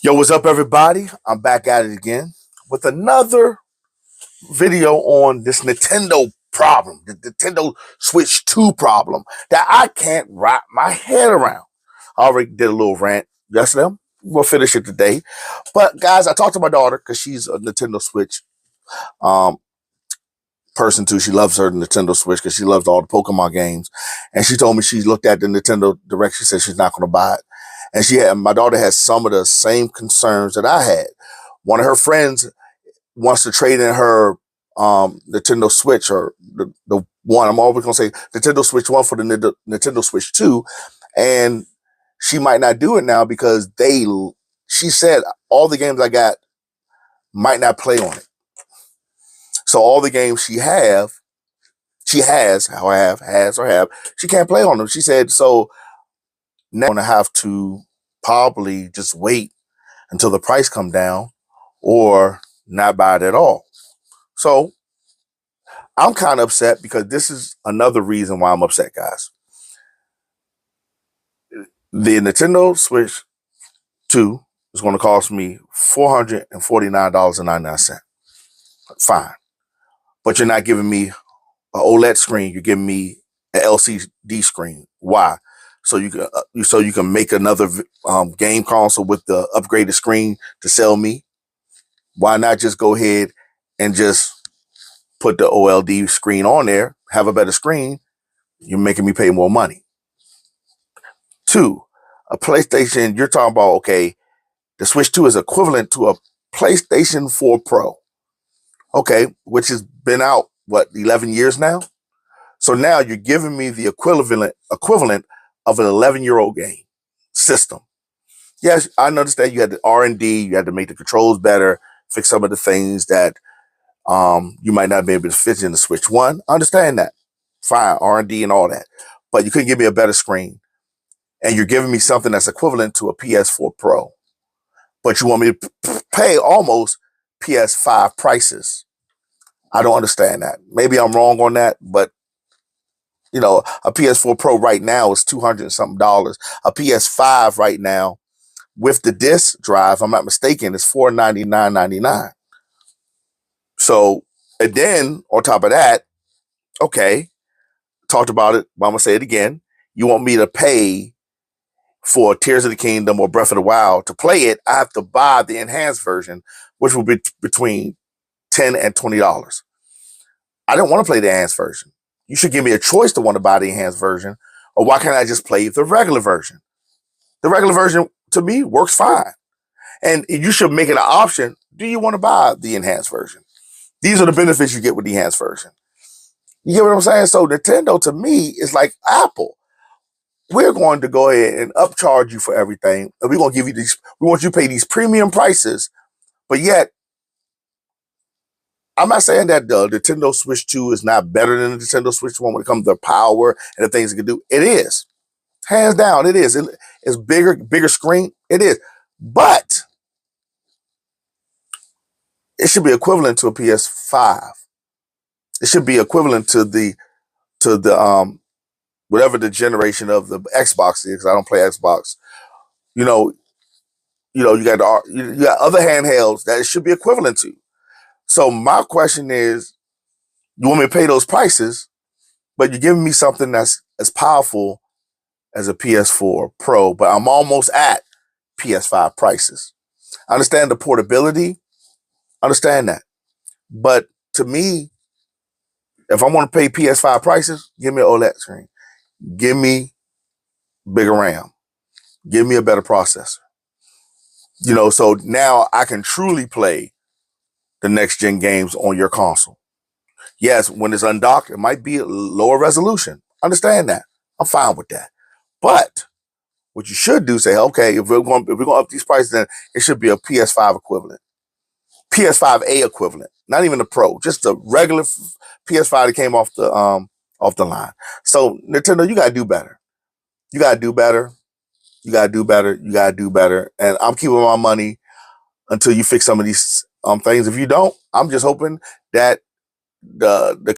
Yo, what's up, everybody? I'm back at it again with another video on this Nintendo problem, the Nintendo Switch 2 problem that I can't wrap my head around. I already did a little rant yesterday. We'll finish it today. But guys, I talked to my daughter because she's a Nintendo Switch um, person too. She loves her Nintendo Switch because she loves all the Pokemon games. And she told me she looked at the Nintendo Direct. She said she's not going to buy it. And my daughter has some of the same concerns that I had. One of her friends wants to trade in her Nintendo Switch, or the one, I'm always going to say Nintendo Switch 1 for the Nintendo Switch 2. And she might not do it now because she said all the games I got might not play on it. So all the games she can't play on them. She said, so now I'm going to have to probably just wait until the price come down or not buy it at all. So I'm kind of upset because this is another reason why I'm upset, guys. The Nintendo Switch 2 is going to cost me $449.99. Fine. But you're not giving me an OLED screen. You're giving me an LCD screen. Why? So you can make another game console with the upgraded screen to sell me. Why not just go ahead and just put the OLED screen on there, have a better screen? You're making me pay more money. 2, a PlayStation, you're talking about, okay, the Switch 2 is equivalent to a PlayStation 4 Pro. Okay, which has been out, 11 years now? So now you're giving me the equivalent of an 11-year-old game system. Yes, I understand you had the R&D, you had to make the controls better, fix some of the things that you might not be able to fit in the Switch 1. I understand that. Fine, R&D and all that. But you couldn't give me a better screen. And you're giving me something that's equivalent to a PS4 Pro. But you want me to pay almost PS5 prices. I don't understand that. Maybe I'm wrong on that, but a PS4 Pro right now is $200 and something. A PS5 right now with the disc drive, if I'm not mistaken, is $499.99. So, and then on top of that, okay, talked about it, but I'm gonna say it again. You want me to pay for Tears of the Kingdom or Breath of the Wild to play it? I have to buy the enhanced version, which will be between $10 and $20. I don't want to play the enhanced version. You should give me a choice to want to buy the enhanced version, or why can't I just play the regular version? The regular version, to me, works fine. And you should make it an option. Do you want to buy the enhanced version? These are the benefits you get with the enhanced version. You get what I'm saying? So Nintendo, to me, is like Apple. We're going to go ahead and upcharge you for everything. And we're going to give you these, we want you to pay these premium prices, but yet, I'm not saying that the Nintendo Switch 2 is not better than the Nintendo Switch 1 when it comes to power and the things it can do. It is. Hands down, it is. It's bigger screen. It is. But it should be equivalent to a PS5. It should be equivalent to the whatever the generation of the Xbox is, because I don't play Xbox. You got other handhelds that it should be equivalent to. So my question is, you want me to pay those prices, but you're giving me something that's as powerful as a PS4 Pro, but I'm almost at PS5 prices. I understand the portability. I understand that. But to me, if I want to pay PS5 prices, give me an OLED screen. Give me bigger RAM. Give me a better processor. So now I can truly play the next gen games on your console. Yes, when it's undocked, it might be a lower resolution. Understand that. I'm fine with that. But what you should do, say, okay, if we're going to up these prices, then it should be a PS5 equivalent, PS5A equivalent, not even the Pro, just the regular PS5 that came off the line. So Nintendo, you gotta do better. You gotta do better. You gotta do better. You gotta do better. And I'm keeping my money until you fix some of these things. If you don't, I'm just hoping that the